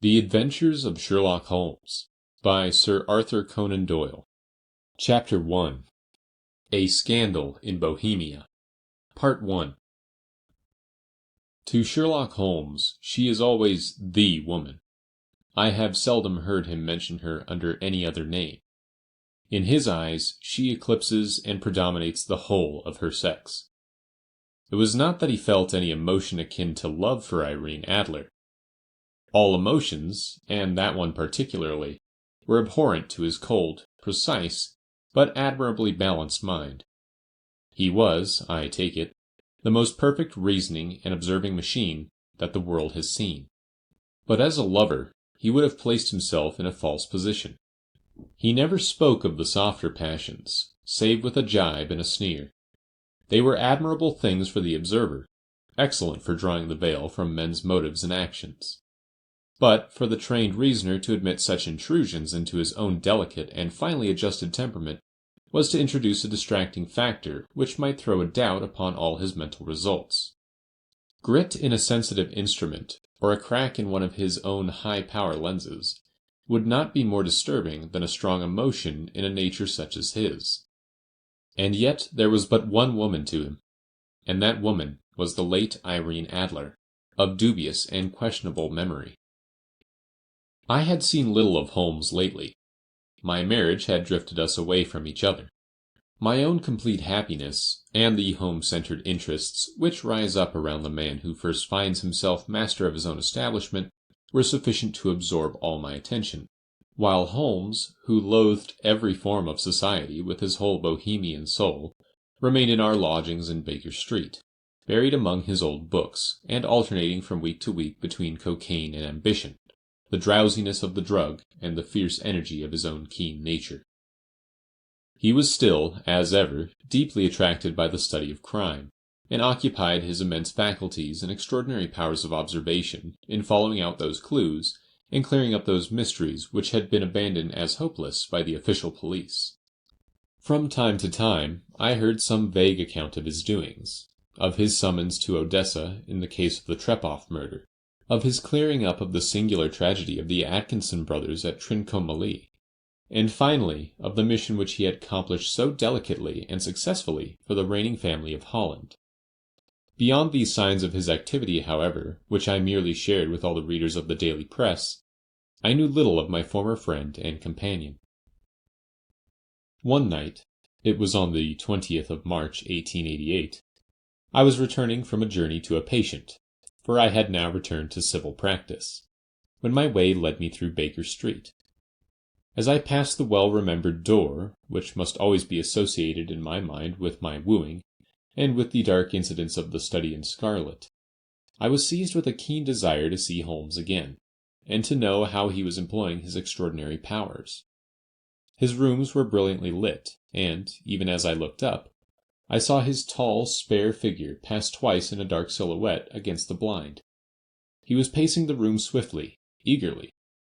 The Adventures of Sherlock Holmes by Sir Arthur Conan Doyle. Chapter 1. A Scandal in Bohemia. Part 1. To Sherlock Holmes, she is always the woman. I have seldom heard him mention her under any other name. In his eyes, she eclipses and predominates the whole of her sex. It was not that he felt any emotion akin to love for Irene Adler. All emotions, and that one particularly, were abhorrent to his cold, precise, but admirably balanced mind. He was, I take it, the most perfect reasoning and observing machine that the world has seen. But as a lover, he would have placed himself in a false position. He never spoke of the softer passions, save with a gibe and a sneer. They were admirable things for the observer, excellent for drawing the veil from men's motives and actions. But for the trained reasoner to admit such intrusions into his own delicate and finely adjusted temperament was to introduce a distracting factor which might throw a doubt upon all his mental results. Grit in a sensitive instrument, or a crack in one of his own high-power lenses, would not be more disturbing than a strong emotion in a nature such as his. And yet there was but one woman to him, and that woman was the late Irene Adler, of dubious and questionable memory. I had seen little of Holmes lately. My marriage had drifted us away from each other. My own complete happiness, and the home-centered interests which rise up around the man who first finds himself master of his own establishment, were sufficient to absorb all my attention, while Holmes, who loathed every form of society with his whole Bohemian soul, remained in our lodgings in Baker Street, buried among his old books, and alternating from week to week between cocaine and ambition, the drowsiness of the drug and the fierce energy of his own keen nature. He was still, as ever, deeply attracted by the study of crime, and occupied his immense faculties and extraordinary powers of observation in following out those clues and clearing up those mysteries which had been abandoned as hopeless by the official police. From time to time I heard some vague account of his doings, of his summons to Odessa in the case of the Trepoff murder, of his clearing up of the singular tragedy of the Atkinson brothers at Trincomalee, and finally of the mission which he had accomplished so delicately and successfully for the reigning family of Holland. Beyond these signs of his activity, however, which I merely shared with all the readers of the daily press, I knew little of my former friend and companion. One night, it was on the 20th of March, 1888, I was returning from a journey to a patient, for I had now returned to civil practice, when my way led me through Baker Street. As I passed the well-remembered door, which must always be associated in my mind with my wooing, and with the dark incidents of the study in scarlet, I was seized with a keen desire to see Holmes again, and to know how he was employing his extraordinary powers. His rooms were brilliantly lit, and, even as I looked up, I saw his tall, spare figure pass twice in a dark silhouette against the blind. He was pacing the room swiftly, eagerly,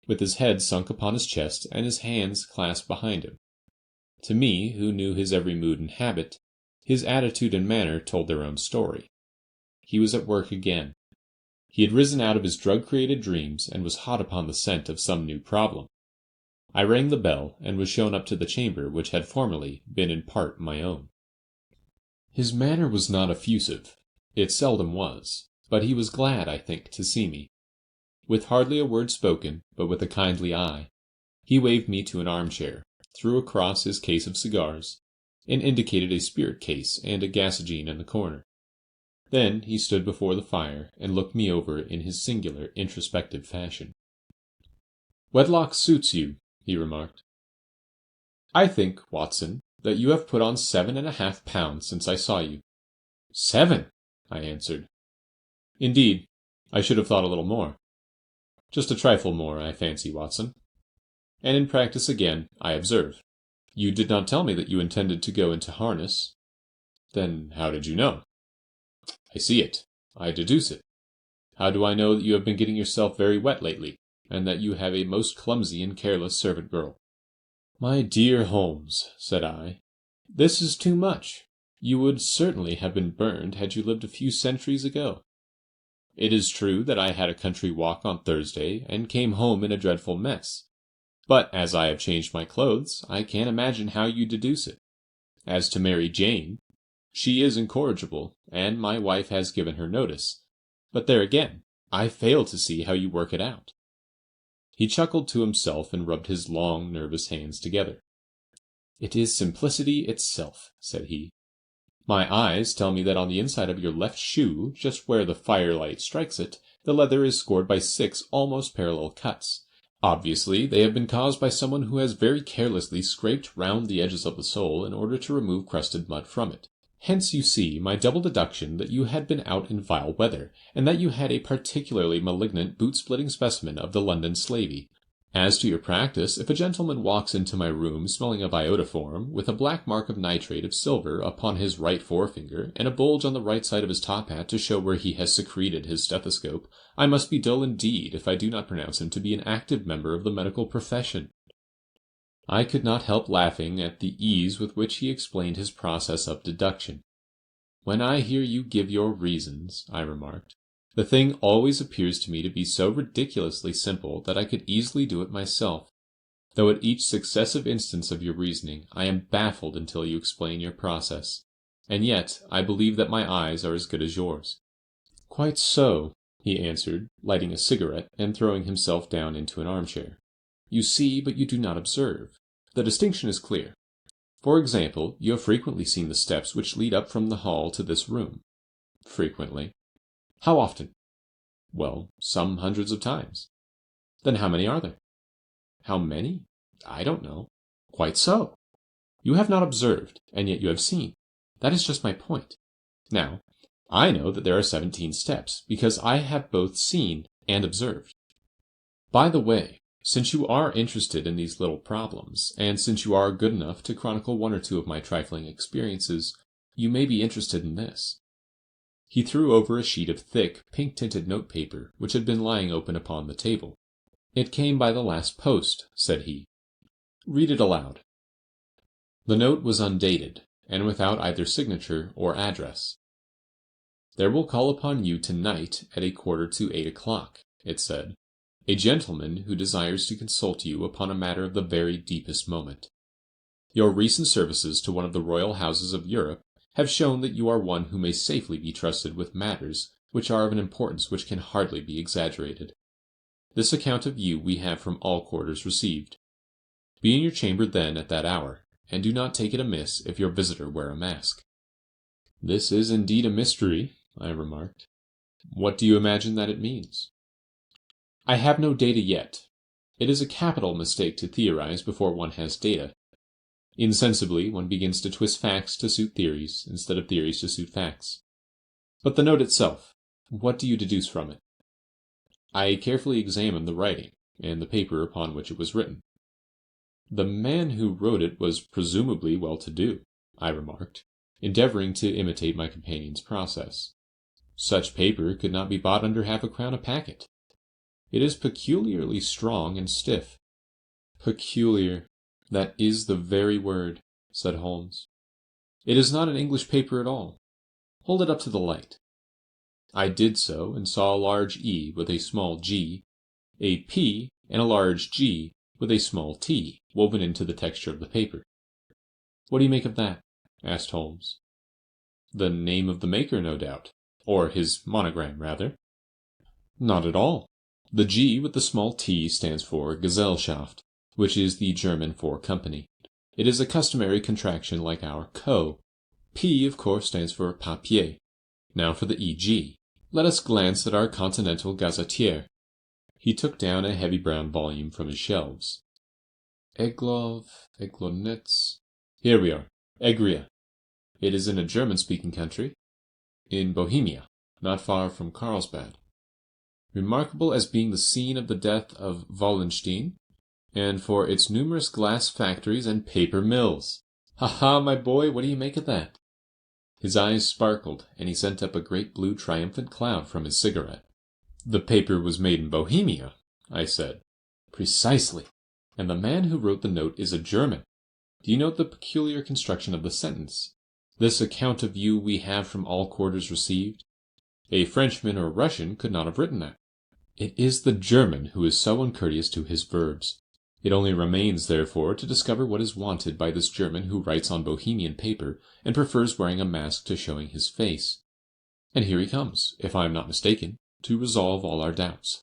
with his head sunk upon his chest and his hands clasped behind him. To me, who knew his every mood and habit, his attitude and manner told their own story. He was at work again. He had risen out of his drug-created dreams and was hot upon the scent of some new problem. I rang the bell and was shown up to the chamber which had formerly been in part my own. His manner was not effusive. It seldom was, but he was glad, I think, to see me. With hardly a word spoken, but with a kindly eye, he waved me to an armchair, threw across his case of cigars, and indicated a spirit case and a gasogene in the corner. Then he stood before the fire and looked me over in his singular introspective fashion. "Wedlock suits you," he remarked. "I think, Watson, that you have put on 7½ pounds since I saw you." "7!" I answered. "Indeed, I should have thought a little more." "Just a trifle more, I fancy, Watson. And in practice again, I observe. You did not tell me that you intended to go into harness." "Then how did you know?" "I see it. I deduce it. How do I know that you have been getting yourself very wet lately, and that you have a most clumsy and careless servant girl?" "My dear Holmes," said I, "this is too much. You would certainly have been burned had you lived a few centuries ago." It is true that I had a country walk on Thursday, and came home in a dreadful mess. But as I have changed my clothes, I can't imagine how you deduce it. As to Mary Jane, she is incorrigible, and my wife has given her notice. But there again, I fail to see how you work it out." He chuckled to himself and rubbed his long, nervous hands together. "It is simplicity itself," said he. "My eyes tell me that on the inside of your left shoe, just where the firelight strikes it, the leather is scored by 6 almost parallel cuts. Obviously, they have been caused by someone who has very carelessly scraped round the edges of the sole in order to remove crusted mud from it. Hence you see my double deduction that you had been out in vile weather, and that you had a particularly malignant boot-splitting specimen of the London slavey. As to your practice, if a gentleman walks into my room smelling of iodoform, with a black mark of nitrate of silver upon his right forefinger, and a bulge on the right side of his top hat to show where he has secreted his stethoscope, I must be dull indeed if I do not pronounce him to be an active member of the medical profession." I could not help laughing at the ease with which he explained his process of deduction. "When I hear you give your reasons," I remarked, "the thing always appears to me to be so ridiculously simple that I could easily do it myself, though at each successive instance of your reasoning I am baffled until you explain your process. And yet I believe that my eyes are as good as yours." "Quite so," he answered, lighting a cigarette and throwing himself down into an armchair. "You see, but you do not observe. The distinction is clear. For example, you have frequently seen the steps which lead up from the hall to this room." "Frequently." "How often?" "Well, some hundreds of times." "Then how many are there?" "How many? I don't know." "Quite so. You have not observed, and yet you have seen. That is just my point. Now, I know that there are 17 steps, because I have both seen and observed. By the way, since you are interested in these little problems, and since you are good enough to chronicle one or two of my trifling experiences, you may be interested in this." He threw over a sheet of thick, pink-tinted note-paper which had been lying open upon the table. "It came by the last post," said he. "Read it aloud." The note was undated, and without either signature or address. "There will call upon you tonight at 7:45, it said, "a gentleman who desires to consult you upon a matter of the very deepest moment. Your recent services to one of the royal houses of Europe have shown that you are one who may safely be trusted with matters which are of an importance which can hardly be exaggerated. This account of you we have from all quarters received. Be in your chamber then at that hour, and do not take it amiss if your visitor wear a mask." "This is indeed a mystery," I remarked. "What do you imagine that it means?" "I have no data yet. It is a capital mistake to theorize before one has data. Insensibly one begins to twist facts to suit theories, instead of theories to suit facts. But the note itself, what do you deduce from it?" I carefully examined the writing, and the paper upon which it was written. "The man who wrote it was presumably well-to-do," I remarked, endeavoring to imitate my companion's process. "Such paper could not be bought under half a crown a packet. It is peculiarly strong and stiff." "Peculiar. That is the very word," said Holmes. "It is not an English paper at all. Hold it up to the light." I did so, and saw a large E with a small g, a P, and a large G with a small t woven into the texture of the paper. "What do you make of that?" asked Holmes. "The name of the maker, no doubt, or his monogram, rather." "Not at all. The G with the small t stands for Gesellschaft, which is the German for company. It is a customary contraction like our Co. P, of course, stands for papier. Now for the E.G. Let us glance at our Continental Gazetière." He took down a heavy brown volume from his shelves. "Eglov, Eglonitz. Here we are. Egria. It is in a German-speaking country, in Bohemia, not far from Carlsbad. Remarkable as being the scene of the death of Wallenstein, and for its numerous glass factories and paper mills. Ha ha, my boy, what do you make of that?" His eyes sparkled, and he sent up a great blue triumphant cloud from his cigarette. "The paper was made in Bohemia," I said. "Precisely. And the man who wrote the note is a German. Do you note the peculiar construction of the sentence? 'This account of you we have from all quarters received'? A Frenchman or Russian could not have written that. It is the German who is so uncourteous to his verbs. It only remains, therefore, to discover what is wanted by this German who writes on Bohemian paper and prefers wearing a mask to showing his face. And here he comes, if I am not mistaken, to resolve all our doubts.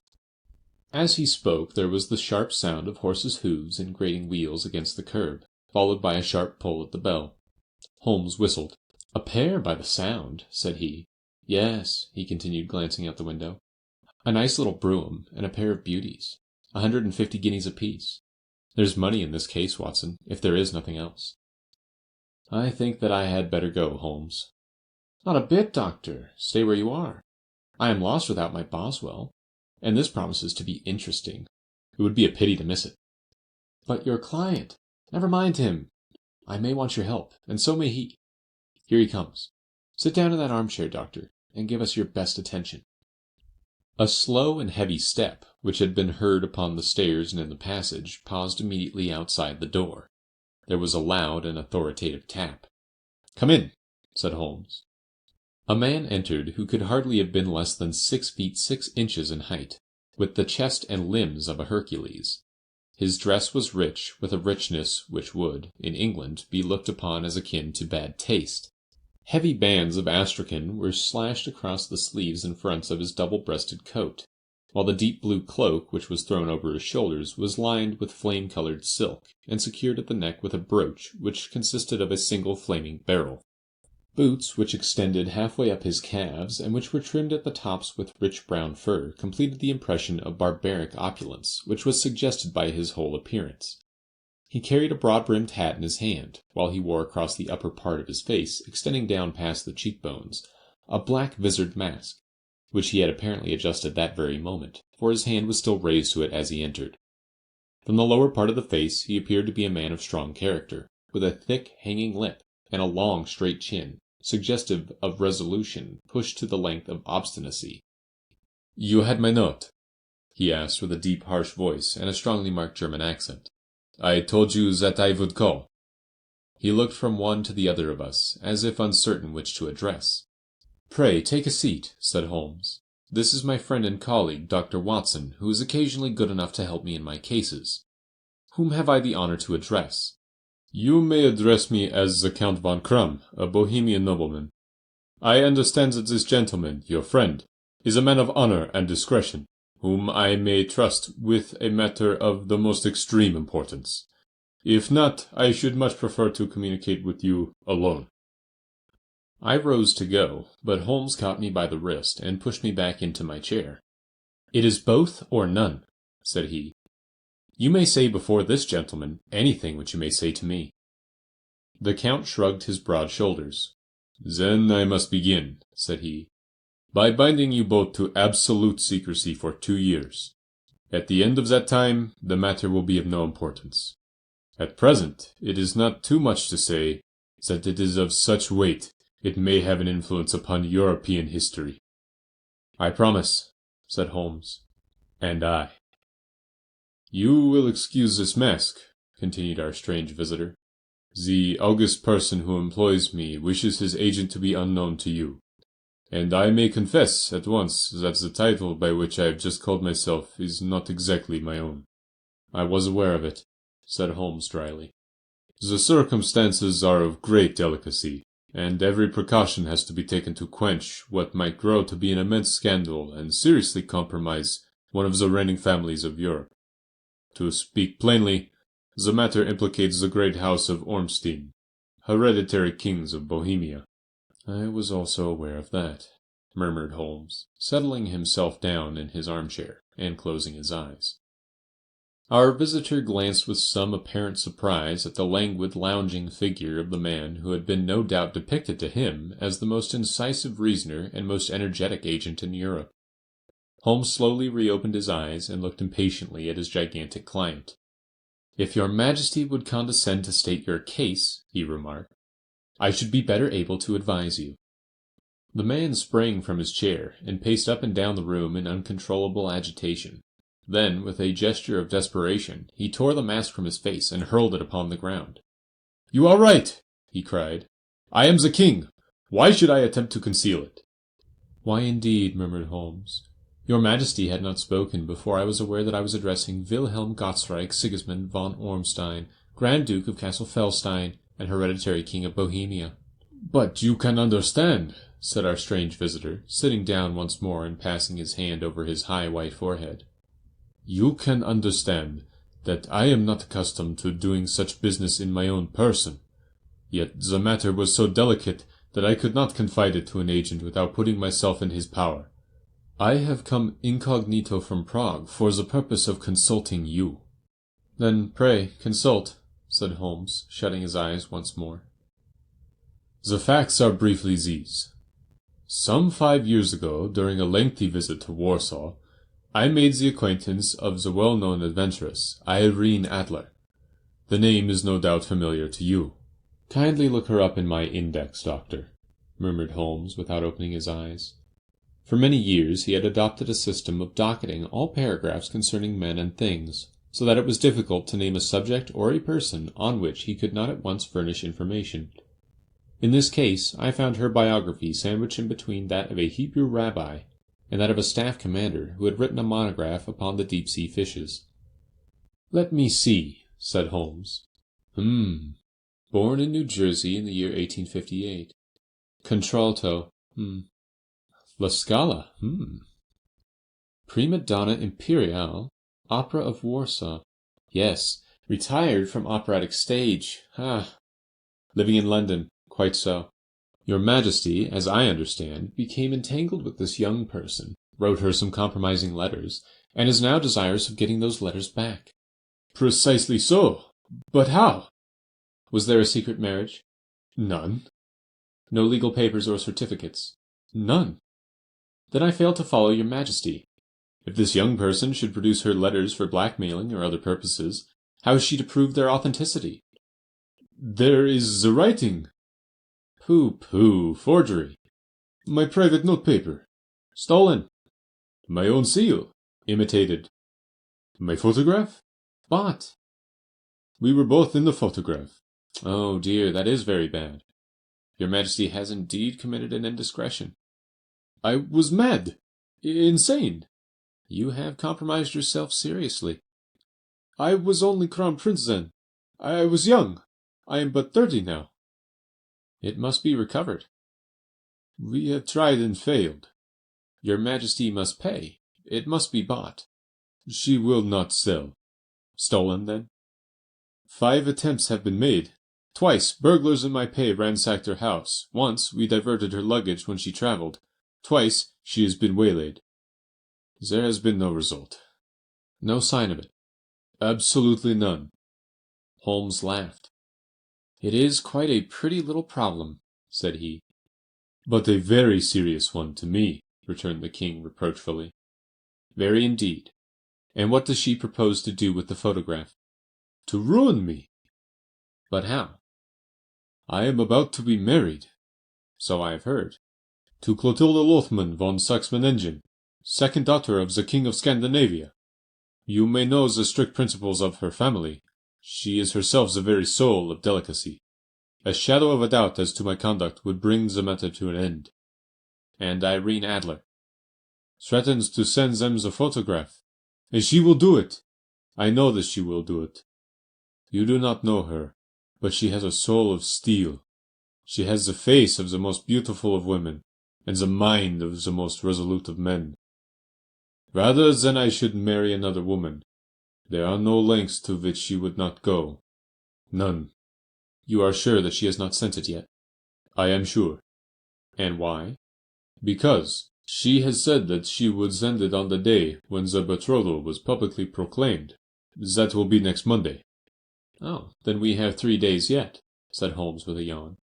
As he spoke, there was the sharp sound of horses' hoofs and grating wheels against the curb, followed by a sharp pull at the bell. Holmes whistled. "A pair, by the sound," said he. "Yes," he continued, glancing out the window. "A nice little brougham, and a pair of beauties. 150 guineas apiece. There's money in this case, Watson, if there is nothing else." "I think that I had better go, Holmes." "Not a bit, Doctor. Stay where you are. I am lost without my Boswell, and this promises to be interesting. It would be a pity to miss it." "But your client—" "Never mind him. I may want your help, and so may he. Here he comes. Sit down in that armchair, Doctor, and give us your best attention." A slow and heavy step, which had been heard upon the stairs and in the passage, paused immediately outside the door. There was a loud and authoritative tap. "Come in," said Holmes. A man entered who could hardly have been less than 6 feet 6 inches in height, with the chest and limbs of a Hercules. His dress was rich, with a richness which would, in England, be looked upon as akin to bad taste. Heavy bands of astrakhan were slashed across the sleeves and fronts of his double-breasted coat, while the deep blue cloak which was thrown over his shoulders was lined with flame-colored silk, and secured at the neck with a brooch which consisted of a single flaming beryl. Boots which extended halfway up his calves, and which were trimmed at the tops with rich brown fur, completed the impression of barbaric opulence which was suggested by his whole appearance. He carried a broad-brimmed hat in his hand, while he wore across the upper part of his face, extending down past the cheek-bones, a black visored mask, which he had apparently adjusted that very moment, for his hand was still raised to it as he entered. From the lower part of the face he appeared to be a man of strong character, with a thick, hanging lip, and a long, straight chin, suggestive of resolution pushed to the length of obstinacy. "You had my note?" he asked with a deep, harsh voice and a strongly marked German accent. "I told you that I would call." He looked from one to the other of us, as if uncertain which to address. "Pray take a seat," said Holmes. "This is my friend and colleague, Dr. Watson, who is occasionally good enough to help me in my cases. Whom have I the honor to address?" "You may address me as the Count von Kramm, a Bohemian nobleman. I understand that this gentleman, your friend, is a man of honor and discretion, whom I may trust with a matter of the most extreme importance. If not, I should much prefer to communicate with you alone." I rose to go, but Holmes caught me by the wrist and pushed me back into my chair. "It is both or none," said he. "You may say before this gentleman anything which you may say to me." The Count shrugged his broad shoulders. "Then I must begin," said he, "by binding you both to absolute secrecy for 2 years. At the end of that time, the matter will be of no importance. At present, it is not too much to say that it is of such weight it may have an influence upon European history." "I promise," said Holmes. "And I." "You will excuse this mask," continued our strange visitor. "The august person who employs me wishes his agent to be unknown to you. And I may confess at once that the title by which I have just called myself is not exactly my own." "I was aware of it," said Holmes dryly. "The circumstances are of great delicacy, and every precaution has to be taken to quench what might grow to be an immense scandal and seriously compromise one of the reigning families of Europe. To speak plainly, the matter implicates the great house of Ormstein, hereditary kings of Bohemia." "I was also aware of that," murmured Holmes, settling himself down in his armchair, and closing his eyes. Our visitor glanced with some apparent surprise at the languid, lounging figure of the man who had been no doubt depicted to him as the most incisive reasoner and most energetic agent in Europe. Holmes slowly reopened his eyes and looked impatiently at his gigantic client. "If your Majesty would condescend to state your case," he remarked, "I should be better able to advise you." The man sprang from his chair, and paced up and down the room in uncontrollable agitation. Then, with a gesture of desperation, he tore the mask from his face and hurled it upon the ground. "You are right!" he cried. "I am the king! Why should I attempt to conceal it?" Why indeed, murmured Holmes. Your Majesty had not spoken before I was aware that I was addressing Wilhelm Gottsreich Sigismund von Ormstein, Grand Duke of Castle Felstein, and hereditary King of Bohemia. But you can understand, said our strange visitor, sitting down once more and passing his hand over his high white forehead. You can understand that I am not accustomed to doing such business in my own person. Yet the matter was so delicate that I could not confide it to an agent without putting myself in his power. I have come incognito from Prague for the purpose of consulting you. Then pray consult, said Holmes, shutting his eyes once more. The facts are briefly these. Some 5 years ago, during a lengthy visit to Warsaw, I made the acquaintance of the well-known adventuress, Irene Adler. The name is no doubt familiar to you. Kindly look her up in my index, Doctor, murmured Holmes without opening his eyes. For many years he had adopted a system of docketing all paragraphs concerning men and things, so that it was difficult to name a subject or a person on which he could not at once furnish information. In this case I found her biography sandwiched in between that of a Hebrew rabbi and that of a staff commander who had written a monograph upon the deep-sea fishes. Let me see, said Holmes. Born in New Jersey in the year 1858. Contralto. La Scala. Prima donna imperiale. Opera of Warsaw. Yes, retired from operatic stage. Living in London. Quite so. Your Majesty, as I understand, became entangled with this young person, wrote her some compromising letters, and is now desirous of getting those letters back. Precisely so. But how? Was there a secret marriage? None. No legal papers or certificates? None. Then I fail to follow your Majesty. If this young person should produce her letters for blackmailing or other purposes, how is she to prove their authenticity? There is the writing. Pooh, forgery. My private notepaper. Stolen. My own seal. Imitated. My photograph? Bought. We were both in the photograph. Oh dear, that is very bad. Your Majesty has indeed committed an indiscretion. I was mad. Insane. You have compromised yourself seriously. I was only Crown Prince then. I was young. I am but 30 now. It must be recovered. We have tried and failed. Your Majesty must pay. It must be bought. She will not sell. Stolen, then? 5 attempts have been made. Twice burglars in my pay ransacked her house. Once we diverted her luggage when she travelled. Twice she has been waylaid. There has been no result. No sign of it. Absolutely none. Holmes laughed. It is quite a pretty little problem, said he. But a very serious one to me, returned the king reproachfully. Very indeed. And what does she propose to do with the photograph? To ruin me. But how? I am about to be married. So I have heard. To Clotilde Lothman von Saxe-Meiningen, second daughter of the King of Scandinavia. You may know the strict principles of her family. She is herself the very soul of delicacy. A shadow of a doubt as to my conduct would bring the matter to an end. And Irene Adler threatens to send them the photograph. And she will do it. I know that she will do it. You do not know her, but she has a soul of steel. She has the face of the most beautiful of women, and the mind of the most resolute of men. Rather than I should marry another woman, there are no lengths to which she would not go. None. You are sure that she has not sent it yet? I am sure. And why? Because she has said that she would send it on the day when the betrothal was publicly proclaimed. That will be next Monday. Oh, then we have 3 days yet, said Holmes with a yawn.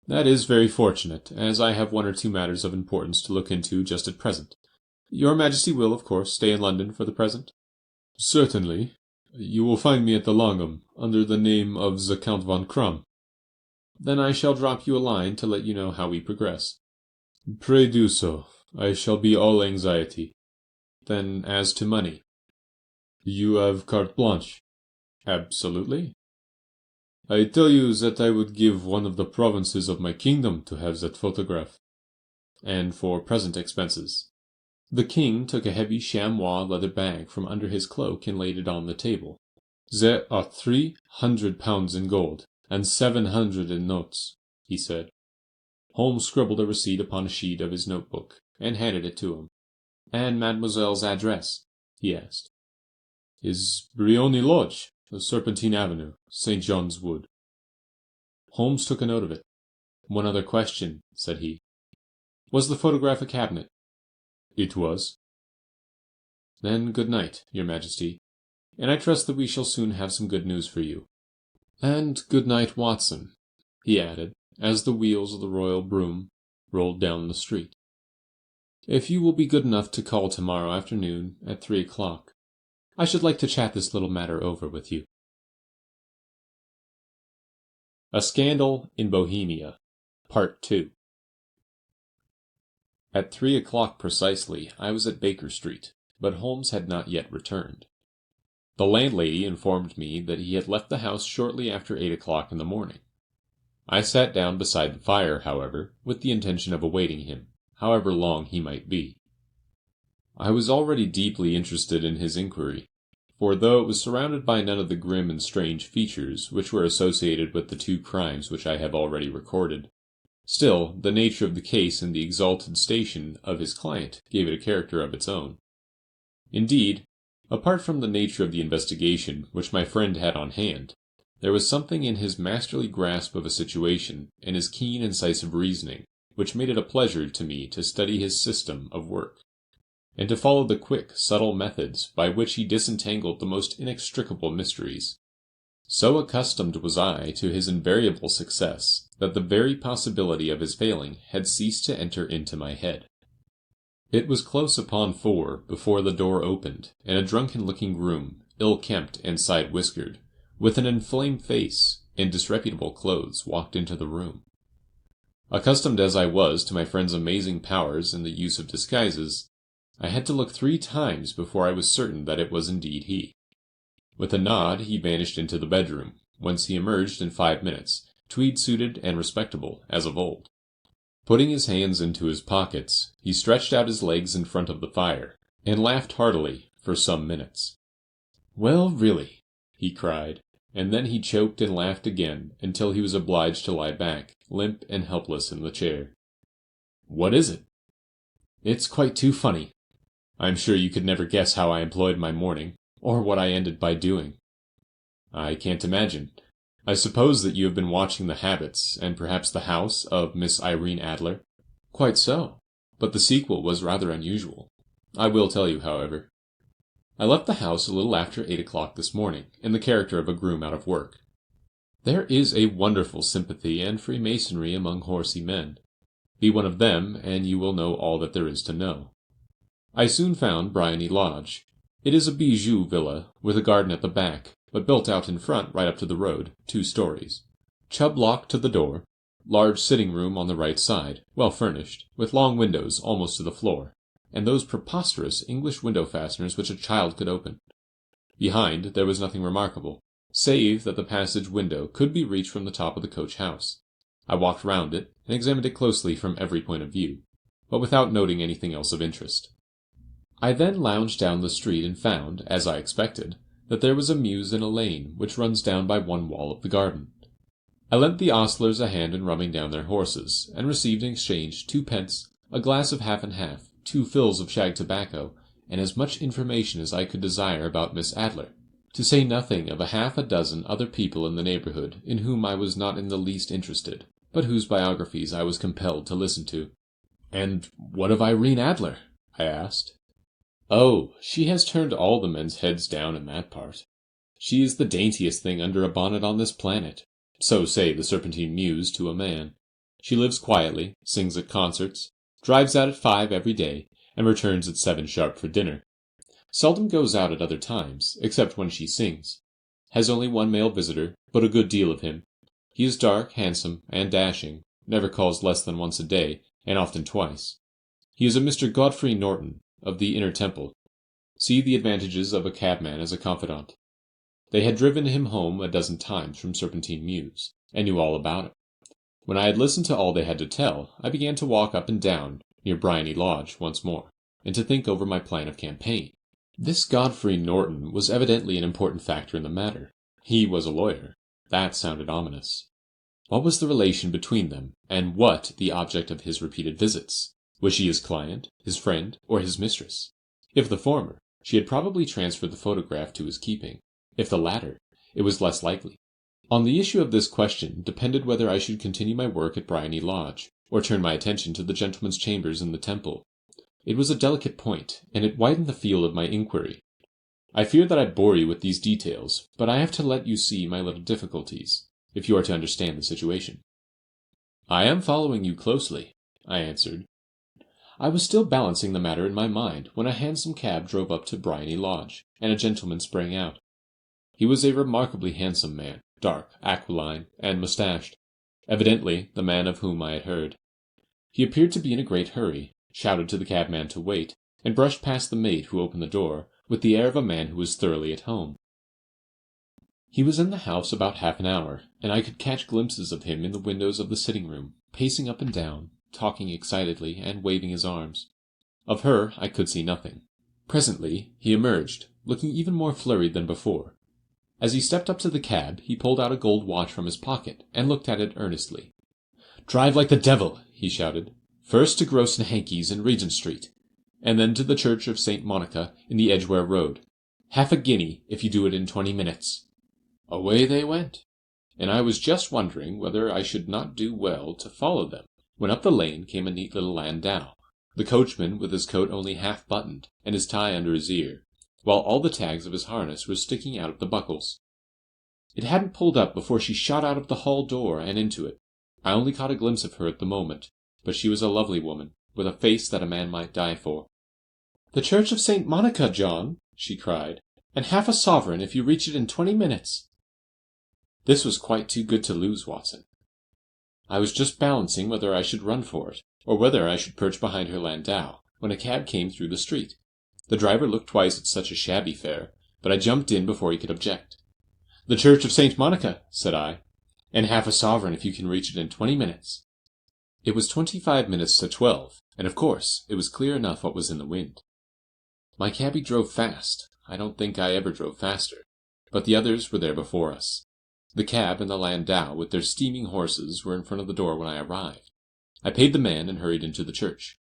That is very fortunate, as I have 1 or 2 matters of importance to look into just at present. Your Majesty will, of course, stay in London for the present? Certainly. You will find me at the Langham, under the name of the Count von Krumm. Then I shall drop you a line to let you know how we progress. Pray do so. I shall be all anxiety. Then as to money? You have carte blanche. Absolutely. I tell you that I would give one of the provinces of my kingdom to have that photograph. and for present expenses. The king took a heavy chamois leather bag from under his cloak and laid it on the table. "There are £300 in gold, and 700 in notes," he said. Holmes scribbled a receipt upon a sheet of his notebook, and handed it to him. "And mademoiselle's address?" he asked. "Is Briony Lodge, Serpentine Avenue, St. John's Wood." Holmes took a note of it. "One other question," said he. "Was the photograph a cabinet?" "It was." "Then good night, your Majesty, and I trust that we shall soon have some good news for you. And good night, Watson," he added, as the wheels of the royal brougham rolled down the street. "If you will be good enough to call tomorrow afternoon at 3 o'clock, I should like to chat this little matter over with you." A Scandal in Bohemia, Part 2. At 3 o'clock precisely I was at Baker Street, but Holmes had not yet returned. The landlady informed me that he had left the house shortly after 8 o'clock in the morning. I sat down beside the fire, however, with the intention of awaiting him, however long he might be. I was already deeply interested in his inquiry, for though it was surrounded by none of the grim and strange features which were associated with the two crimes which I have already recorded, still the nature of the case and the exalted station of his client gave it a character of its own. Indeed, apart from the nature of the investigation which my friend had on hand, there was something in his masterly grasp of a situation and his keen incisive reasoning which made it a pleasure to me to study his system of work, and to follow the quick, subtle methods by which he disentangled the most inextricable mysteries. So accustomed was I to his invariable success that the very possibility of his failing had ceased to enter into my head. It was close upon 4 before the door opened, and a drunken-looking groom, ill-kempt and side-whiskered, with an inflamed face and disreputable clothes, walked into the room. Accustomed as I was to my friend's amazing powers in the use of disguises, I had to look 3 times before I was certain that it was indeed he. With a nod he vanished into the bedroom, whence he emerged in 5 minutes, tweed-suited and respectable, as of old. Putting his hands into his pockets, he stretched out his legs in front of the fire, and laughed heartily for some minutes. "Well, really," he cried, and then he choked and laughed again until he was obliged to lie back, limp and helpless in the chair. "What is it?" "It's quite too funny. I'm sure you could never guess how I employed my morning, or what I ended by doing." "I can't imagine. I suppose that you have been watching the habits, and perhaps the house, of Miss Irene Adler?" "Quite so. But the sequel was rather unusual. I will tell you, however. I left the house a little after 8 o'clock this morning, in the character of a groom out of work. There is a wonderful sympathy and freemasonry among horsey men. Be one of them, and you will know all that there is to know. I soon found Briony Lodge. It is a bijou villa, with a garden at the back, but built out in front right up to the road, 2 stories. Chubb lock to the door, large sitting room on the right side, well furnished, with long windows almost to the floor, and those preposterous English window fasteners which a child could open. Behind there was nothing remarkable, save that the passage window could be reached from the top of the coach house. I walked round it, and examined it closely from every point of view, but without noting anything else of interest. I then lounged down the street and found, as I expected, that there was a mews in a lane which runs down by one wall of the garden. I lent the ostlers a hand in rubbing down their horses, and received in exchange 2 pence, a glass of half and half, 2 fills of shag tobacco, and as much information as I could desire about Miss Adler, to say nothing of a half a dozen other people in the neighbourhood in whom I was not in the least interested, but whose biographies I was compelled to listen to. "And what of Irene Adler?" I asked. "Oh, she has turned all the men's heads down in that part. She is the daintiest thing under a bonnet on this planet, so say the Serpentine Mews to a man. She lives quietly, sings at concerts, drives out at 5 every day, and returns at 7 sharp for dinner. Seldom goes out at other times, except when she sings. Has only 1 male visitor, but a good deal of him. He is dark, handsome, and dashing, never calls less than once a day, and often twice. He is a Mr. Godfrey Norton, of the Inner Temple. See the advantages of a cabman as a confidant. They had driven him home a dozen times from Serpentine Mews, and knew all about it. When I had listened to all they had to tell, I began to walk up and down, near Bryony Lodge once more, and to think over my plan of campaign. This Godfrey Norton was evidently an important factor in the matter. He was a lawyer. That sounded ominous. What was the relation between them, and what the object of his repeated visits? Was she his client, his friend, or his mistress? If the former, she had probably transferred the photograph to his keeping. If the latter, it was less likely. On the issue of this question depended whether I should continue my work at Bryony Lodge, or turn my attention to the gentleman's chambers in the Temple. It was a delicate point, and it widened the field of my inquiry. I fear that I bore you with these details, but I have to let you see my little difficulties, if you are to understand the situation. I am following you closely, I answered. I was still balancing the matter in my mind when a hansom cab drove up to Bryony Lodge, and a gentleman sprang out. He was a remarkably handsome man, dark, aquiline, and moustached, evidently the man of whom I had heard. He appeared to be in a great hurry, shouted to the cabman to wait, and brushed past the maid who opened the door, with the air of a man who was thoroughly at home. He was in the house about half an hour, and I could catch glimpses of him in the windows of the sitting-room, pacing up and down, talking excitedly, and waving his arms. Of her I could see nothing. Presently he emerged, looking even more flurried than before. As he stepped up to the cab, he pulled out a gold watch from his pocket, and looked at it earnestly. "Drive like the devil," he shouted. "First to Gross and Hankey's in Regent Street, and then to the Church of St. Monica in the Edgware Road. Half a guinea if you do it in 20 minutes. Away they went, and I was just wondering whether I should not do well to follow them, when up the lane came a neat little landau, the coachman with his coat only half buttoned, and his tie under his ear, while all the tags of his harness were sticking out of the buckles. It hadn't pulled up before she shot out of the hall door and into it. I only caught a glimpse of her at the moment, but she was a lovely woman, with a face that a man might die for. "The Church of St. Monica, John," she cried, "and half a sovereign if you reach it in 20 minutes. This was quite too good to lose, Watson. I was just balancing whether I should run for it, or whether I should perch behind her landau, when a cab came through the street. The driver looked twice at such a shabby fare, but I jumped in before he could object. "The Church of St. Monica," said I, "and half a sovereign if you can reach it in 20 minutes. It was 25 minutes to 12, and of course it was clear enough what was in the wind. My cabby drove fast. I don't think I ever drove faster, but the others were there before us. The cab and the landau with their steaming horses were in front of the door when I arrived. I paid the man and hurried into the church.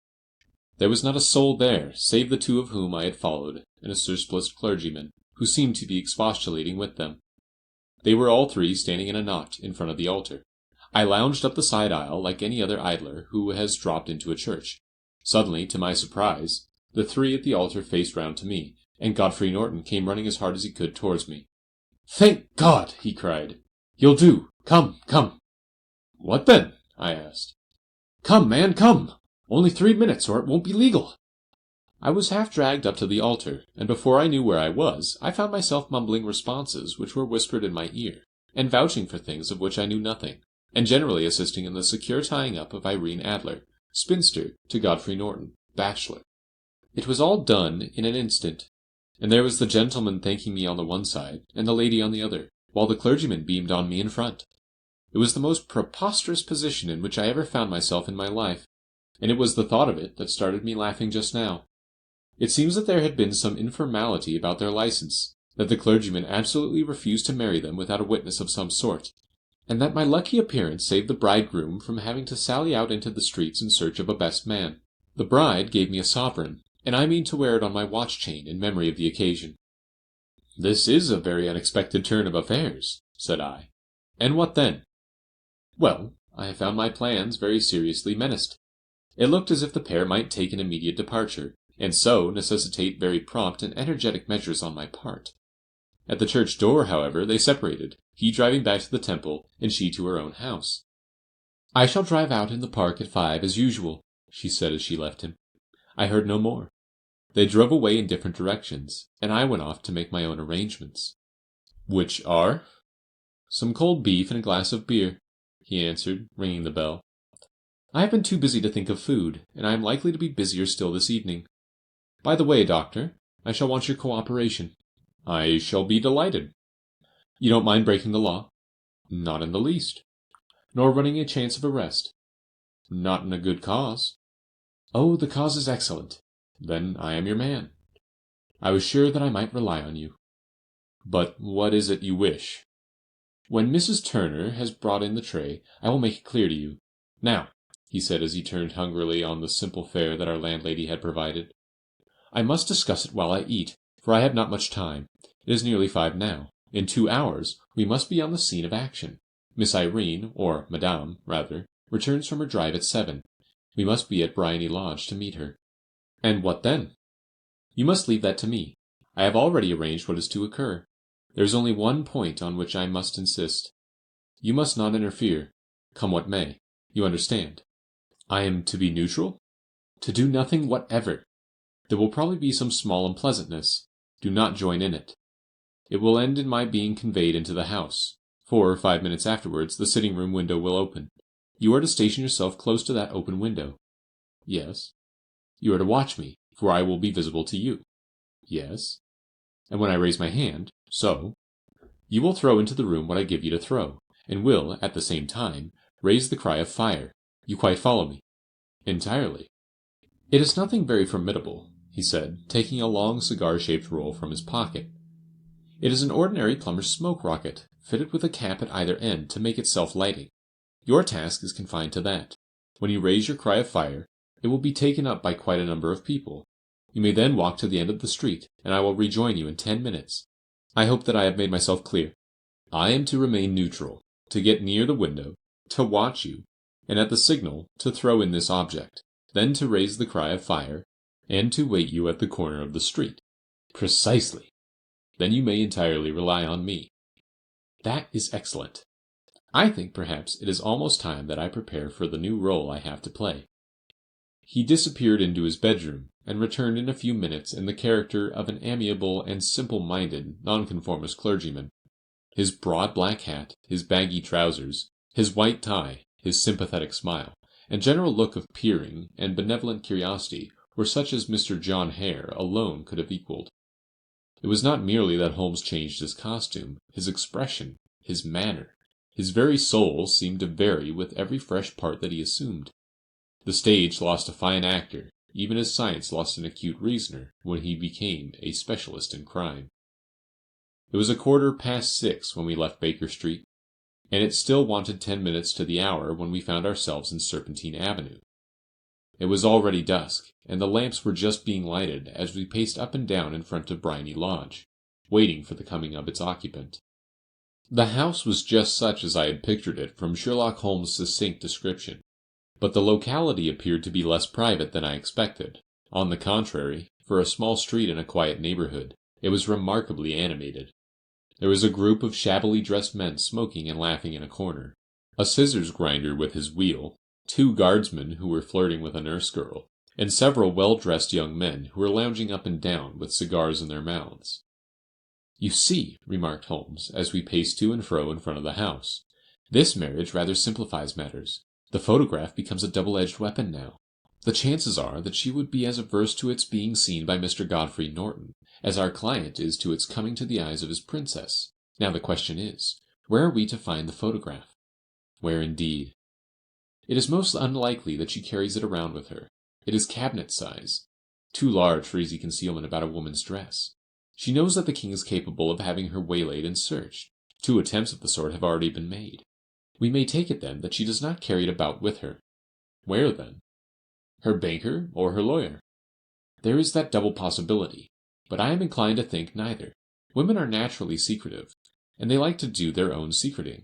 There was not a soul there, save the two of whom I had followed, and a surpliced clergyman, who seemed to be expostulating with them. They were all three standing in a knot in front of the altar. I lounged up the side aisle like any other idler who has dropped into a church. Suddenly, to my surprise, the three at the altar faced round to me, and Godfrey Norton came running as hard as he could towards me. "Thank God!" he cried. "You'll do. Come, come." "What then?" I asked. "Come, man, come! Only 3 minutes, or it won't be legal." I was half dragged up to the altar, and before I knew where I was, I found myself mumbling responses which were whispered in my ear, and vouching for things of which I knew nothing, and generally assisting in the secure tying up of Irene Adler, spinster, to Godfrey Norton, bachelor. It was all done in an instant, and there was the gentleman thanking me on the one side, and the lady on the other, while the clergyman beamed on me in front. It was the most preposterous position in which I ever found myself in my life, and it was the thought of it that started me laughing just now. It seems that there had been some informality about their license, that the clergyman absolutely refused to marry them without a witness of some sort, and that my lucky appearance saved the bridegroom from having to sally out into the streets in search of a best man. The bride gave me a sovereign, and I mean to wear it on my watch-chain in memory of the occasion. "This is a very unexpected turn of affairs," said I. "And what then?" "Well, I have found my plans very seriously menaced. It looked as if the pair might take an immediate departure, and so necessitate very prompt and energetic measures on my part. At the church door, however, they separated, he driving back to the Temple, and she to her own house. "I shall drive out in the park at 5 as usual," she said as she left him. I heard no more. They drove away in different directions, and I went off to make my own arrangements. "Which are?" "Some cold beef and a glass of beer," he answered, ringing the bell. "I have been too busy to think of food, and I am likely to be busier still this evening. By the way, Doctor, I shall want your cooperation." "I shall be delighted." "You don't mind breaking the law?" "Not in the least." "Nor running a chance of arrest?" "Not in a good cause." Oh, the cause is excellent. Then I am your man. I was sure that I might rely on you. But what is it you wish? When Mrs. Turner has brought in the tray, I will make it clear to you. Now, he said as he turned hungrily on the simple fare that our landlady had provided, I must discuss it while I eat, for I have not much time. It is nearly 5 now. In 2 hours we must be on the scene of action. Miss Irene, or Madame, rather, returns from her drive at 7. We must be at Briony Lodge to meet her. And what then? You must leave that to me. I have already arranged what is to occur. There is only one point on which I must insist. You must not interfere, come what may. You understand. I am to be neutral? To do nothing whatever. There will probably be some small unpleasantness. Do not join in it. It will end in my being conveyed into the house. 4 or 5 minutes afterwards, the sitting-room window will open. You are to station yourself close to that open window. Yes. You are to watch me, for I will be visible to you. Yes. And when I raise my hand, so, you will throw into the room what I give you to throw, and will, at the same time, raise the cry of fire. You quite follow me? Entirely. It is nothing very formidable, he said, taking a long cigar-shaped roll from his pocket. It is an ordinary plumber's smoke rocket, fitted with a cap at either end to make it self-lighting. Your task is confined to that. When you raise your cry of fire, it will be taken up by quite a number of people. You may then walk to the end of the street, and I will rejoin you in 10 minutes. I hope that I have made myself clear. I am to remain neutral, to get near the window, to watch you, and at the signal to throw in this object, then to raise the cry of fire, and to wait you at the corner of the street. Precisely. Then you may entirely rely on me. That is excellent. I think perhaps it is almost time that I prepare for the new role I have to play. He disappeared into his bedroom, and returned in a few minutes in the character of an amiable and simple-minded nonconformist clergyman. His broad black hat, his baggy trousers, his white tie, his sympathetic smile, and general look of peering and benevolent curiosity were such as Mr. John Hare alone could have equalled. It was not merely that Holmes changed his costume, his expression, his manner, his very soul seemed to vary with every fresh part that he assumed. The stage lost a fine actor, even as science lost an acute reasoner, when he became a specialist in crime. It was 6:15 when we left Baker Street, and it still wanted 10 minutes to the hour when we found ourselves in Serpentine Avenue. It was already dusk, and the lamps were just being lighted as we paced up and down in front of Briony Lodge, waiting for the coming of its occupant. The house was just such as I had pictured it from Sherlock Holmes' succinct description, but the locality appeared to be less private than I expected. On the contrary, for a small street in a quiet neighborhood, it was remarkably animated. There was a group of shabbily dressed men smoking and laughing in a corner, a scissors grinder with his wheel, 2 guardsmen who were flirting with a nurse girl, and several well-dressed young men who were lounging up and down with cigars in their mouths. You see, remarked Holmes, as we paced to and fro in front of the house, this marriage rather simplifies matters. The photograph becomes a double-edged weapon now. The chances are that she would be as averse to its being seen by Mr. Godfrey Norton as our client is to its coming to the eyes of his princess. Now the question is, where are we to find the photograph? Where indeed? It is most unlikely that she carries it around with her. It is cabinet size, too large for easy concealment about a woman's dress. She knows that the king is capable of having her waylaid and searched. 2 attempts of the sort have already been made. We may take it, then, that she does not carry it about with her. Where, then? Her banker or her lawyer? There is that double possibility, but I am inclined to think neither. Women are naturally secretive, and they like to do their own secreting.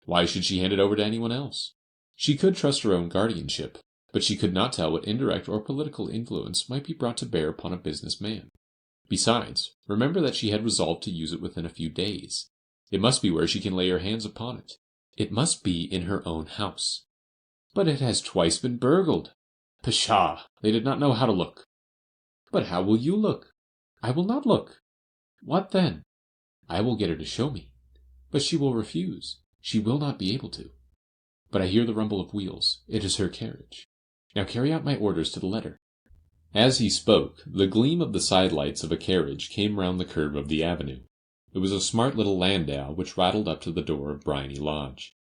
Why should she hand it over to anyone else? She could trust her own guardianship, but she could not tell what indirect or political influence might be brought to bear upon a business man. Besides, remember that she had resolved to use it within a few days. It must be where she can lay her hands upon it. It must be in her own house. But it has twice been burgled. Pshaw! They did not know how to look. But how will you look? I will not look. What then? I will get her to show me. But she will refuse. She will not be able to. But I hear the rumble of wheels. It is her carriage. Now carry out my orders to the letter. As he spoke, the gleam of the side-lights of a carriage came round the curve of the avenue. It was a smart little landau which rattled up to the door of Briony Lodge.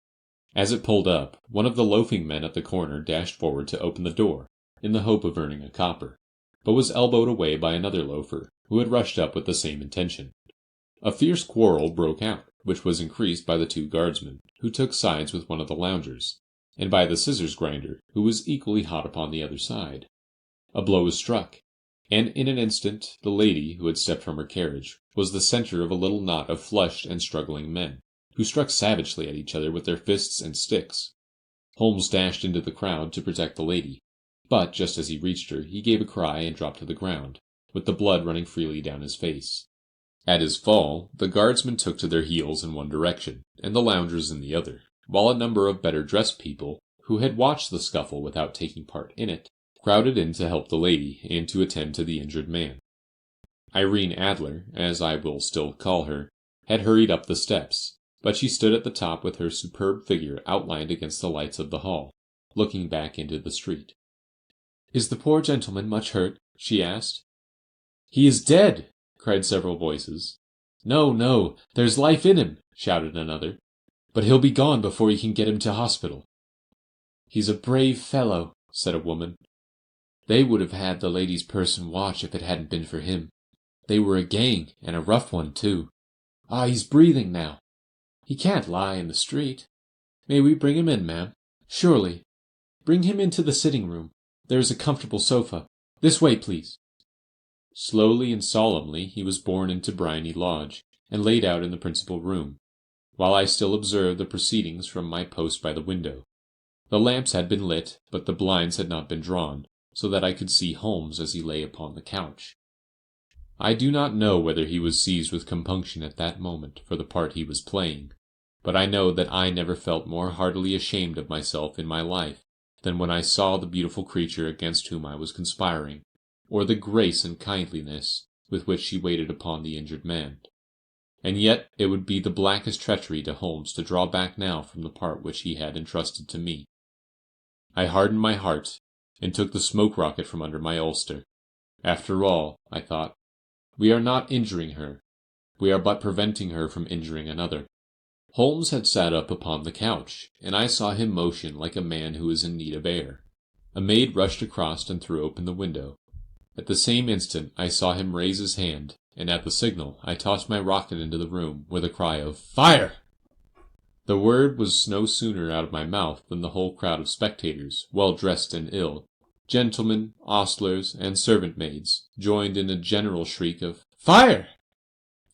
As it pulled up, one of the loafing men at the corner dashed forward to open the door, in the hope of earning a copper, but was elbowed away by another loafer, who had rushed up with the same intention. A fierce quarrel broke out, which was increased by the two guardsmen, who took sides with one of the loungers, and by the scissors grinder, who was equally hot upon the other side. A blow was struck, and in an instant the lady, who had stepped from her carriage, was the centre of a little knot of flushed and struggling men, who struck savagely at each other with their fists and sticks. Holmes dashed into the crowd to protect the lady, but just as he reached her he gave a cry and dropped to the ground, with the blood running freely down his face. At his fall, the guardsmen took to their heels in one direction, and the loungers in the other, while a number of better-dressed people, who had watched the scuffle without taking part in it, crowded in to help the lady and to attend to the injured man. Irene Adler, as I will still call her, had hurried up the steps, but she stood at the top with her superb figure outlined against the lights of the hall, looking back into the street. "Is the poor gentleman much hurt?" she asked. "He is dead!" cried several voices. "No, no, there's life in him," shouted another. "But he'll be gone before you can get him to hospital." "He's a brave fellow," said a woman. "They would have had the lady's purse and watch if it hadn't been for him. They were a gang, and a rough one, too. Ah, he's breathing now. He can't lie in the street. May we bring him in, ma'am? Surely. Bring him into the sitting-room. There is a comfortable sofa. This way, please." Slowly and solemnly he was borne into Briony Lodge, and laid out in the principal room, while I still observed the proceedings from my post by the window. The lamps had been lit, but the blinds had not been drawn, so that I could see Holmes as he lay upon the couch. I do not know whether he was seized with compunction at that moment for the part he was playing, but I know that I never felt more heartily ashamed of myself in my life than when I saw the beautiful creature against whom I was conspiring, or the grace and kindliness with which she waited upon the injured man. And yet it would be the blackest treachery to Holmes to draw back now from the part which he had entrusted to me. I hardened my heart, and took the smoke rocket from under my ulster. After all, I thought, we are not injuring her. We are but preventing her from injuring another. Holmes had sat up upon the couch, and I saw him motion like a man who is in need of air. A maid rushed across and threw open the window. At the same instant I saw him raise his hand, and at the signal I tossed my rocket into the room with a cry of "Fire!" The word was no sooner out of my mouth than the whole crowd of spectators, well dressed and ill, gentlemen, ostlers, and servant-maids, joined in a general shriek of "Fire!"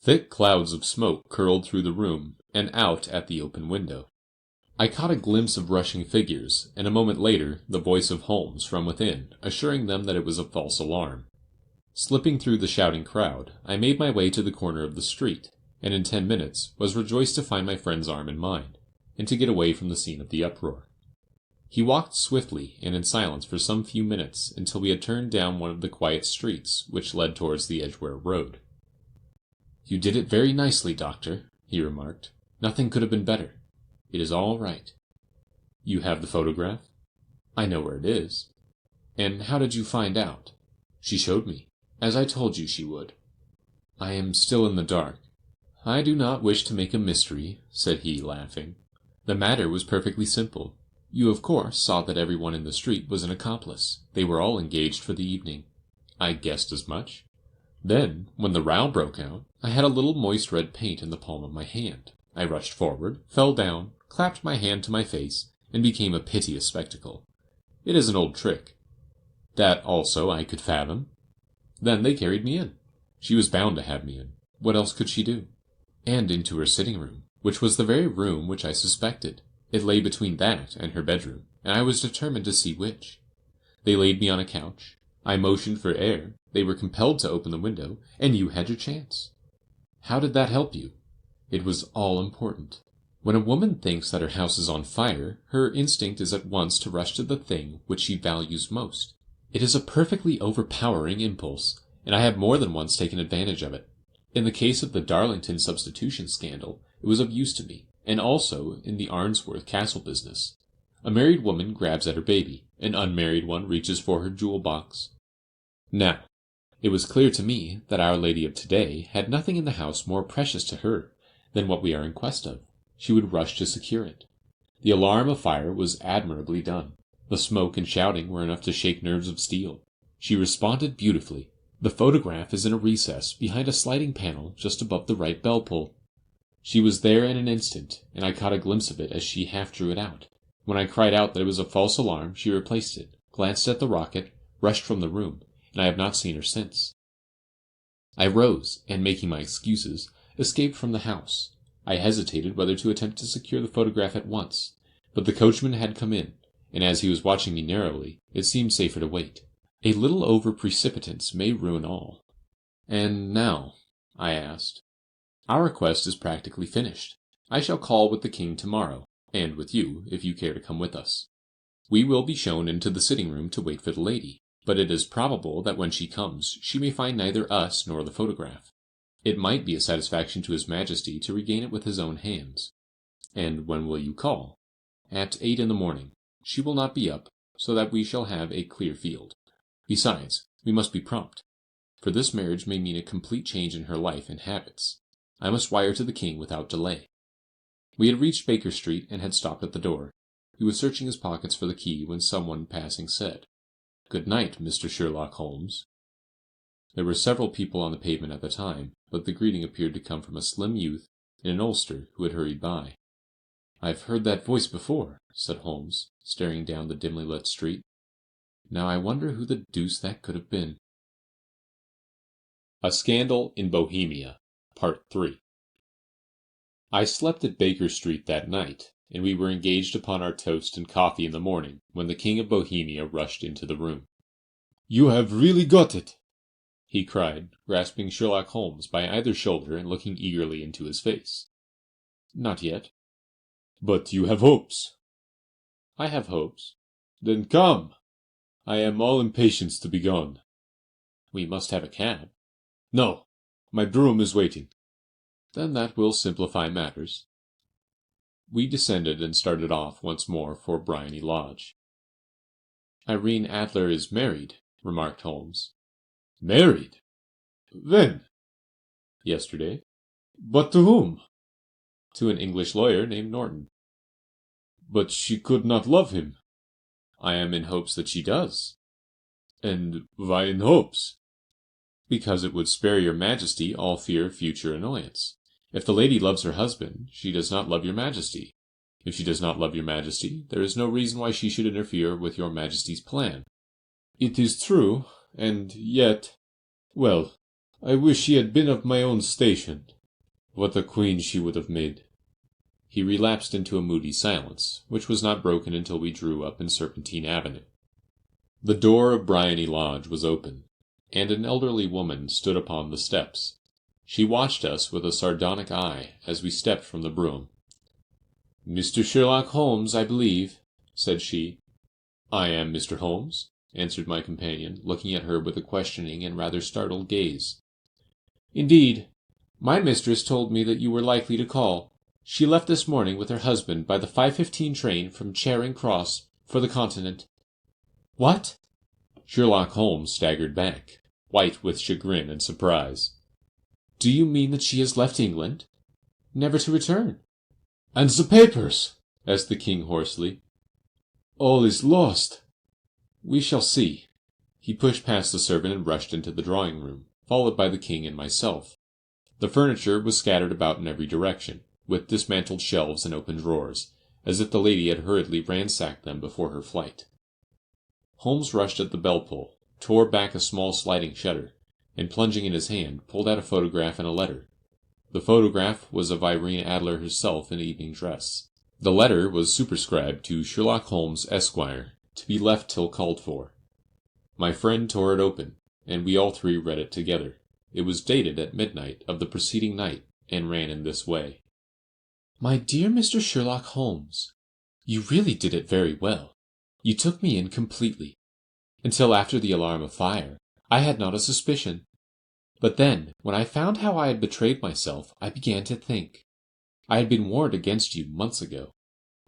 Thick clouds of smoke curled through the room and out at the open window. I caught a glimpse of rushing figures, and a moment later the voice of Holmes from within, assuring them that it was a false alarm. Slipping through the shouting crowd, I made my way to the corner of the street, and in 10 minutes was rejoiced to find my friend's arm in mine, and to get away from the scene of the uproar. He walked swiftly and in silence for some few minutes until we had turned down one of the quiet streets which led towards the Edgware Road. "You did it very nicely, Doctor," he remarked. "Nothing could have been better. It is all right." "You have the photograph?" "I know where it is." "And how did you find out?" "She showed me, as I told you she would." "I am still in the dark." "I do not wish to make a mystery," said he, laughing. "The matter was perfectly simple. You, of course, saw that everyone in the street was an accomplice. They were all engaged for the evening." "I guessed as much." "Then, when the row broke out, I had a little moist red paint in the palm of my hand. I rushed forward, fell down, clapped my hand to my face, and became a piteous spectacle. It is an old trick. That also I could fathom. Then they carried me in. She was bound to have me in. What else could she do? And into her sitting-room, which was the very room which I suspected. It lay between that and her bedroom, and I was determined to see which. They laid me on a couch. I motioned for air. They were compelled to open the window, and you had your chance. How did that help you? It was all important. When a woman thinks that her house is on fire, her instinct is at once to rush to the thing which she values most. It is a perfectly overpowering impulse, and I have more than once taken advantage of it. In the case of the Darlington substitution scandal, it was of use to me, and also in the Arnsworth Castle business. A married woman grabs at her baby, an unmarried one reaches for her jewel box. Now, it was clear to me that Our Lady of today had nothing in the house more precious to her than what we are in quest of. She would rush to secure it. The alarm of fire was admirably done. The smoke and shouting were enough to shake nerves of steel. She responded beautifully. The photograph is in a recess behind a sliding panel just above the right bell pull. She was there in an instant, and I caught a glimpse of it as she half drew it out. When I cried out that it was a false alarm, she replaced it, glanced at the rocket, rushed from the room, and I have not seen her since. I rose, and making my excuses, escaped from the house. I hesitated whether to attempt to secure the photograph at once, but the coachman had come in, and as he was watching me narrowly, it seemed safer to wait. A little over-precipitance may ruin all. "And now?" I asked. "Our quest is practically finished. I shall call with the king tomorrow, and with you, if you care to come with us. We will be shown into the sitting-room to wait for the lady, but it is probable that when she comes she may find neither us nor the photograph. It might be a satisfaction to His Majesty to regain it with his own hands. And when will you call?" "At 8 in the morning. She will not be up, so that we shall have a clear field. Besides, we must be prompt, for this marriage may mean a complete change in her life and habits. I must wire to the king without delay." We had reached Baker Street and had stopped at the door. He was searching his pockets for the key when someone passing said, "Good night, Mr. Sherlock Holmes." There were several people on the pavement at the time, but the greeting appeared to come from a slim youth in an ulster who had hurried by. "I've heard that voice before," said Holmes, staring down the dimly lit street. "Now I wonder who the deuce that could have been." A Scandal in Bohemia, Part 3. I slept at Baker Street that night, and we were engaged upon our toast and coffee in the morning when the King of Bohemia rushed into the room. "You have really got it!" he cried, grasping Sherlock Holmes by either shoulder and looking eagerly into his face. "Not yet." "But you have hopes?" "I have hopes." "Then come. I am all impatience to be gone." "We must have a cab." "No, my brougham is waiting." "Then that will simplify matters." We descended and started off once more for Briony Lodge. "Irene Adler is married," remarked Holmes. "Married? When?" "Yesterday." "But to whom?" "To an English lawyer named Norton." "But she could not love him." "I am in hopes that she does." "And why in hopes?" "Because it would spare your Majesty all fear of future annoyance. If the lady loves her husband, she does not love your Majesty. If she does not love your Majesty, there is no reason why she should interfere with your Majesty's plan." "It is true, and yet... Well, I wish she had been of my own station. What a queen she would have made." He relapsed into a moody silence, which was not broken until we drew up in Serpentine Avenue. The door of Briony Lodge was open, and an elderly woman stood upon the steps. She watched us with a sardonic eye as we stepped from the brougham. "Mr. Sherlock Holmes, I believe," said she. "I am Mr. Holmes," answered my companion, looking at her with a questioning and rather startled gaze. "Indeed. My mistress told me that you were likely to call. She left this morning with her husband by the 5:15 train from Charing Cross for the Continent." "What?" Sherlock Holmes staggered back, white with chagrin and surprise. "Do you mean that she has left England, never to return?" "And the papers?" asked the king hoarsely. "All is lost." "We shall see." He pushed past the servant and rushed into the drawing-room, followed by the king and myself. The furniture was scattered about in every direction, with dismantled shelves and open drawers, as if the lady had hurriedly ransacked them before her flight. Holmes rushed at the bell-pull, tore back a small sliding shutter, and plunging in his hand, pulled out a photograph and a letter. The photograph was of Irene Adler herself in evening dress. The letter was superscribed to Sherlock Holmes, Esquire, to be left till called for. My friend tore it open, and we all three read it together. It was dated at midnight of the preceding night, and ran in this way. "My dear Mr. Sherlock Holmes, you really did it very well. You took me in completely. Until after the alarm of fire, I had not a suspicion. But then, when I found how I had betrayed myself, I began to think. I had been warned against you months ago.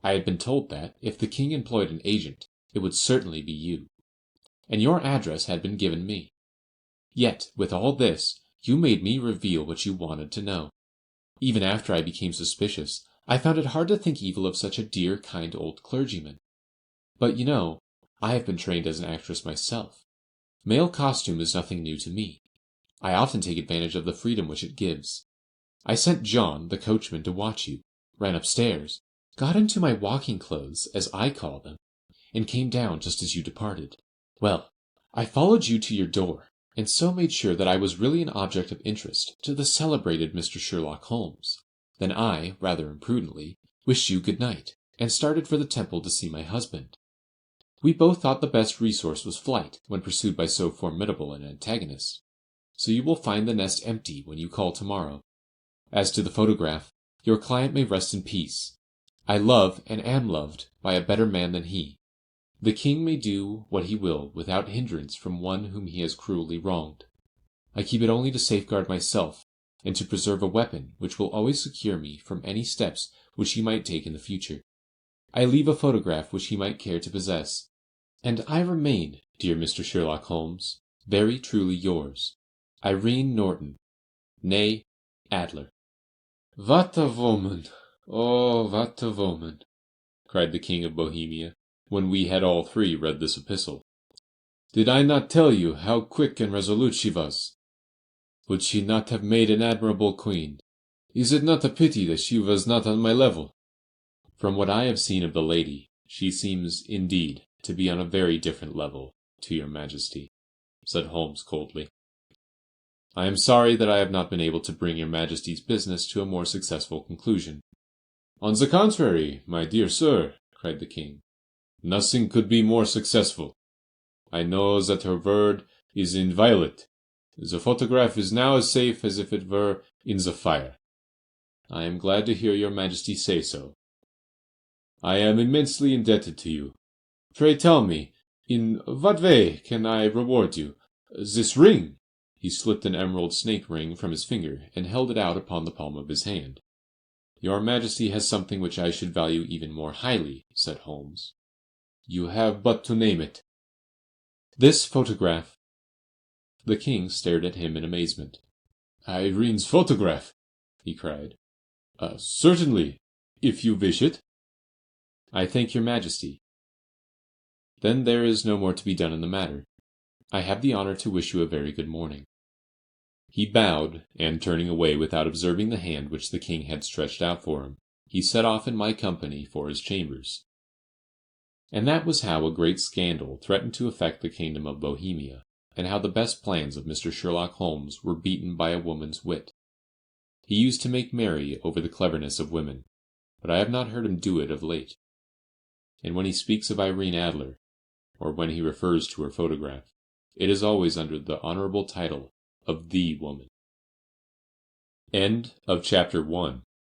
I had been told that, if the king employed an agent, it would certainly be you. And your address had been given me. Yet, with all this, you made me reveal what you wanted to know. Even after I became suspicious, I found it hard to think evil of such a dear, kind old clergyman. But you know, I have been trained as an actress myself. Male costume is nothing new to me. I often take advantage of the freedom which it gives. I sent John, the coachman, to watch you, ran upstairs, got into my walking clothes, as I call them, and came down just as you departed. Well, I followed you to your door, and so made sure that I was really an object of interest to the celebrated Mr. Sherlock Holmes. Then I, rather imprudently, wished you good night, and started for the Temple to see my husband. We both thought the best resource was flight when pursued by so formidable an antagonist. So you will find the nest empty when you call tomorrow. As to the photograph, your client may rest in peace. I love and am loved by a better man than he. The king may do what he will without hindrance from one whom he has cruelly wronged. I keep it only to safeguard myself, and to preserve a weapon which will always secure me from any steps which he might take in the future. I leave a photograph which he might care to possess, and I remain, dear Mr. Sherlock Holmes, very truly yours, Irene Norton, née Adler. "What a woman! Oh, what a woman!" cried the King of Bohemia, when we had all three read this epistle. "Did I not tell you how quick and resolute she was? Would she not have made an admirable queen? Is it not a pity that she was not on my level?" "From what I have seen of the lady, she seems, indeed, to be on a very different level to your Majesty," said Holmes coldly. "I am sorry that I have not been able to bring your Majesty's business to a more successful conclusion." "On the contrary, my dear sir," cried the king, "nothing could be more successful. I know that her word is inviolate. The photograph is now as safe as if it were in the fire." "I am glad to hear your Majesty say so." "I am immensely indebted to you. Pray tell me, in what way can I reward you? This ring—" He slipped an emerald snake ring from his finger, and held it out upon the palm of his hand. "Your Majesty has something which I should value even more highly," said Holmes. "You have but to name it." "This photograph." The king stared at him in amazement. "Irene's photograph!" he cried. "Certainly, if you wish it." "I thank your Majesty. Then there is no more to be done in the matter. I have the honor to wish you a very good morning." He bowed, and turning away without observing the hand which the king had stretched out for him, he set off in my company for his chambers. And that was how a great scandal threatened to affect the kingdom of Bohemia, and how the best plans of Mr. Sherlock Holmes were beaten by a woman's wit. He used to make merry over the cleverness of women, but I have not heard him do it of late. And when he speaks of Irene Adler, or when he refers to her photograph, it is always under the honorable title of the woman. End of chapter 1.